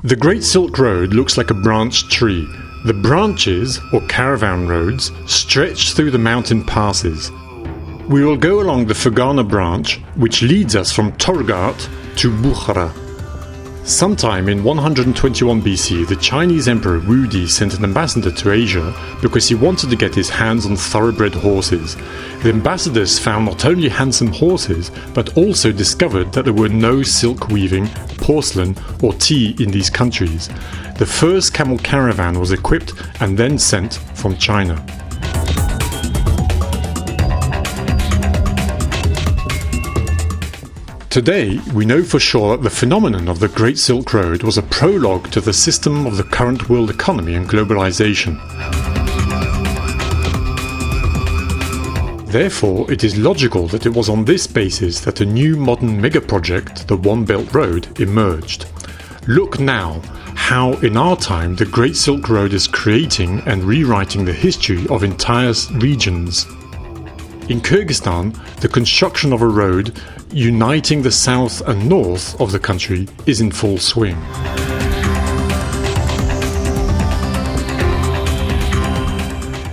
The Great Silk Road looks like a branched tree. The branches, or caravan roads, stretch through the mountain passes. We will go along the Fergana branch, which leads us from Torgat to Bukhara. Sometime in 121 BC, the Chinese Emperor Wu Di sent an ambassador to Asia because he wanted to get his hands on thoroughbred horses. The ambassadors found not only handsome horses, but also discovered that there were no silk weaving, porcelain or tea in these countries. The first camel caravan was equipped and then sent from China. Today, we know for sure that the phenomenon of the Great Silk Road was a prologue to the system of the current world economy and globalization. Therefore, it is logical that it was on this basis that a new modern megaproject, the One Belt Road, emerged. Look now how in our time the Great Silk Road is creating and rewriting the history of entire regions. In Kyrgyzstan, the construction of a road uniting the south and north of the country is in full swing.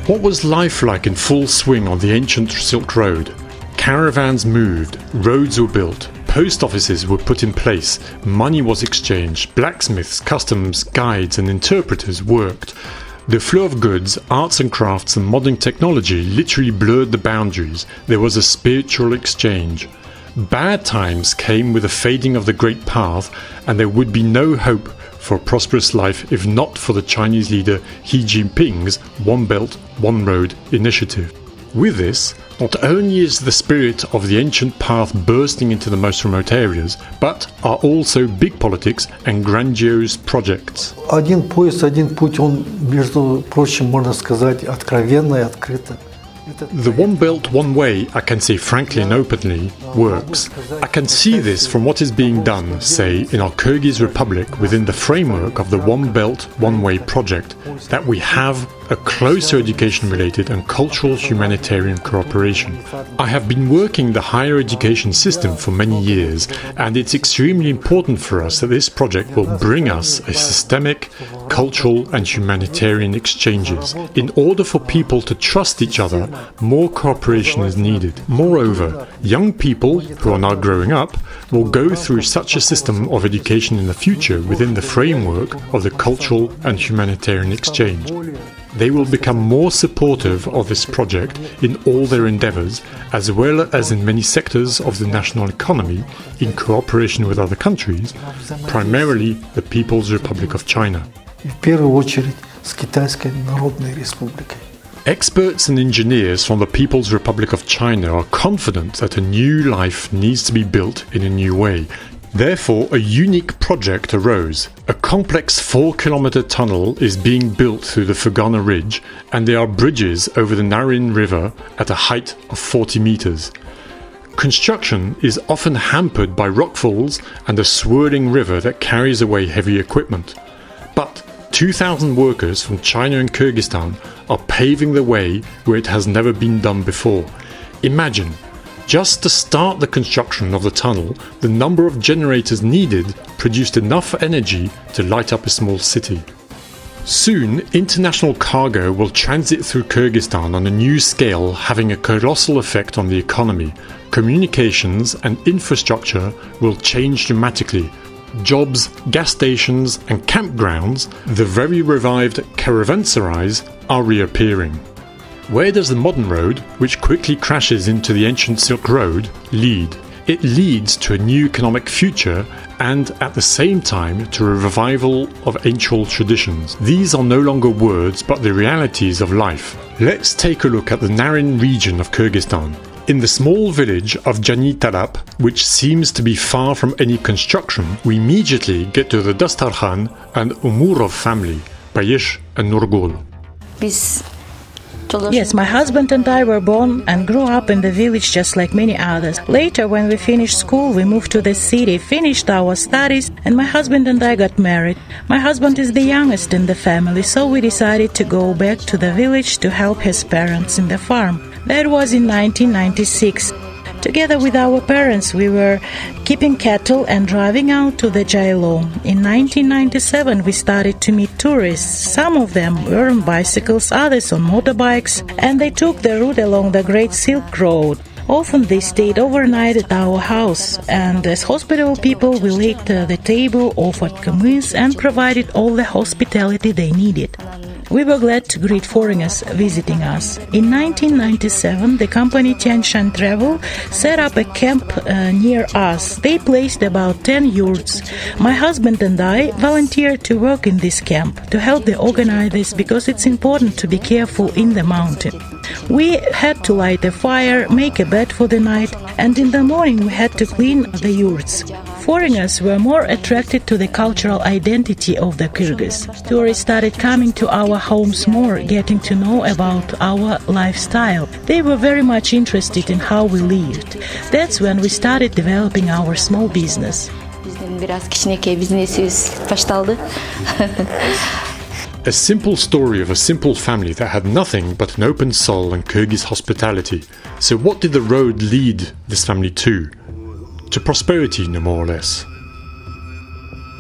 What was life like in full swing on the ancient Silk Road? Caravans moved, roads were built, post offices were put in place, money was exchanged, blacksmiths, customs, guides and interpreters worked. The flow of goods, arts and crafts and modern technology literally blurred the boundaries. There was a spiritual exchange. Bad times came with the fading of the Great Path, and there would be no hope for a prosperous life if not for the Chinese leader Xi Jinping's One Belt, One Road initiative. With this, not only is the spirit of the ancient path bursting into the most remote areas, but are also big politics and grandiose projects. Один пояс, один путь, он, между прочим, можно сказать, откровенно и открыто. The One Belt, One Way, I can say frankly and openly, works. I can see this from what is being done, say, in our Kyrgyz Republic within the framework of the One Belt, One Way project, that we have a closer education-related and cultural humanitarian cooperation. I have been working the higher education system for many years, and it's extremely important for us that this project will bring us a systemic, cultural and humanitarian exchanges. In order for people to trust each other, more cooperation is needed. Moreover, young people who are now growing up will go through such a system of education in the future within the framework of the cultural and humanitarian exchange. They will become more supportive of this project in all their endeavours, as well as in many sectors of the national economy, in cooperation with other countries, primarily the People's Republic of China. В первую очередь с Китайской Народной Республикой. Experts and engineers from the People's Republic of China are confident that a new life needs to be built in a new way. Therefore, a unique project arose. A complex 4-kilometer tunnel is being built through the Fergana Ridge, and there are bridges over the Narin River at a height of 40 meters. Construction is often hampered by rockfalls and a swirling river that carries away heavy equipment. But 2,000 workers from China and Kyrgyzstan are paving the way where it has never been done before. Imagine, just to start the construction of the tunnel, the number of generators needed produced enough energy to light up a small city. Soon, international cargo will transit through Kyrgyzstan on a new scale, having a colossal effect on the economy. Communications and infrastructure will change dramatically. Jobs, gas stations and campgrounds, the very revived caravanserais, are reappearing. Where does the modern road, which quickly crashes into the ancient Silk Road, lead? It leads to a new economic future and, at the same time, to a revival of ancient traditions. These are no longer words but the realities of life. Let's take a look at the Narin region of Kyrgyzstan. In the small village of Jani Talap, which seems to be far from any construction, we immediately get to the Dastarkhan and Umurov family, Payesh and Nurgul. Yes, my husband and I were born and grew up in the village just like many others. Later, when we finished school, we moved to the city, finished our studies, and my husband and I got married. My husband is the youngest in the family, so we decided to go back to the village to help his parents in the farm. That was in 1996. Together with our parents, we were keeping cattle and driving out to the Jailo. In 1997, we started to meet tourists. Some of them were on bicycles, others on motorbikes, and they took the route along the Great Silk Road. Often they stayed overnight at our house, and as hospitable people, we laid the table, offered kumis, and provided all the hospitality they needed. We were glad to greet foreigners visiting us. In 1997, the company Tianshan Travel set up a camp near us. They placed about 10 yurts. My husband and I volunteered to work in this camp to help the organizers because it's important to be careful in the mountain. We had to light a fire, make a bed for the night, and in the morning we had to clean the yurts. Foreigners were more attracted to the cultural identity of the Kyrgyz. Tourists started coming to our homes more, getting to know about our lifestyle. They were very much interested in how we lived. That's when we started developing our small business. A simple story of a simple family that had nothing but an open soul and Kyrgyz hospitality. So what did the road lead this family to? To prosperity, no more or less.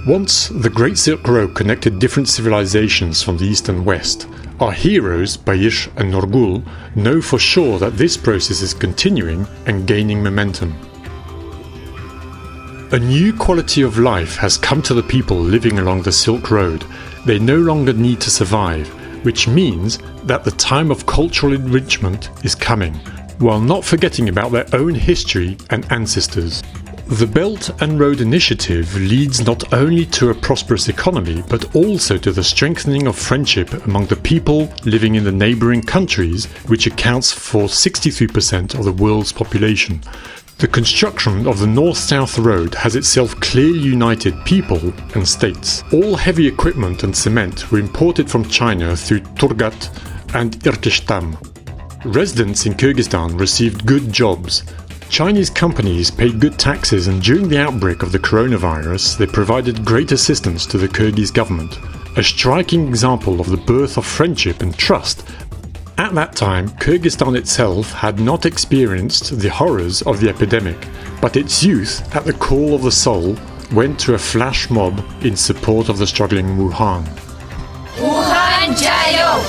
Once the Great Silk Road connected different civilizations from the east and west. Our heroes, Bayish and Norgul, know for sure that this process is continuing and gaining momentum. A new quality of life has come to the people living along the Silk Road. They no longer need to survive, which means that the time of cultural enrichment is coming, while not forgetting about their own history and ancestors. The Belt and Road Initiative leads not only to a prosperous economy, but also to the strengthening of friendship among the people living in the neighboring countries, which accounts for 63% of the world's population. The construction of the North-South Road has itself clearly united people and states. All heavy equipment and cement were imported from China through Turgat and Irkishtam. Residents in Kyrgyzstan received good jobs. Chinese companies paid good taxes, and during the outbreak of the coronavirus, they provided great assistance to the Kyrgyz government. A striking example of the birth of friendship and trust. At that time, Kyrgyzstan itself had not experienced the horrors of the epidemic, but its youth, at the call of the soul, went to a flash mob in support of the struggling Wuhan. Wuhan Jayo!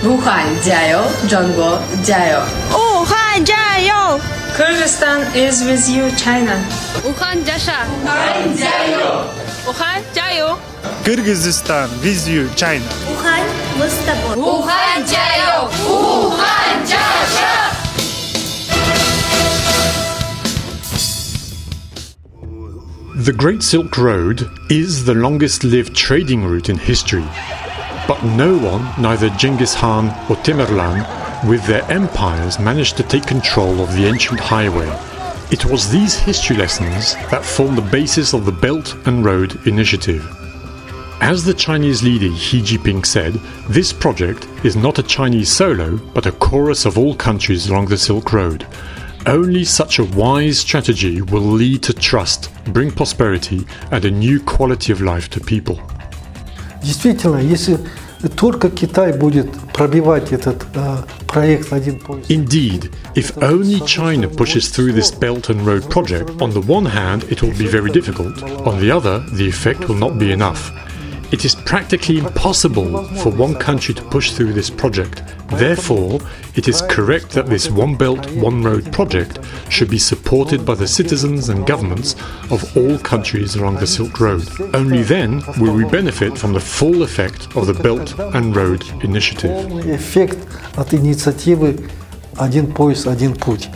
Wuhan Jayo! Jongo Jayo! Wuhan Jayo! Kyrgyzstan is with you, China. Wuhan Jasha! Wuhan Jayo! Wuhan Jayo! Kyrgyzstan with you, China. Wuhan мы с тобой. Wuhan Jayo! Wuhan Jasha! The Great Silk Road is the longest-lived trading route in history. But no one, neither Genghis Khan or Tamerlan, with their empires managed to take control of the ancient highway. It was these history lessons that formed the basis of the Belt and Road Initiative. As the Chinese leader Xi Jinping said, this project is not a Chinese solo, but a chorus of all countries along the Silk Road. Only such a wise strategy will lead to trust, bring prosperity and a new quality of life to people. Действительно, если только Китай будет пробивать этот проект «Один пояс». Indeed, if only China pushes through this Belt and Road project, on the one hand it will be very difficult, on the other the effect will not be enough. It is practically impossible for one country to push through this project. Therefore, it is correct that this One Belt, One Road project should be supported by the citizens and governments of all countries along the Silk Road. Only then will we benefit from the full effect of the Belt and Road Initiative. Эффект от инициативы «Один пояс, один путь».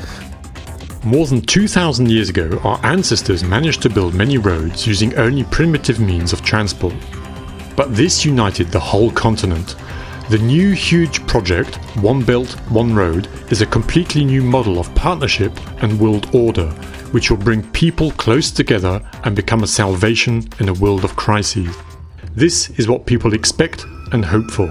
More than 2,000 years ago, our ancestors managed to build many roads using only primitive means of transport. But this united the whole continent. The new huge project, One Belt, One Road, is a completely new model of partnership and world order, which will bring people close together and become a salvation in a world of crises. This is what people expect and hope for.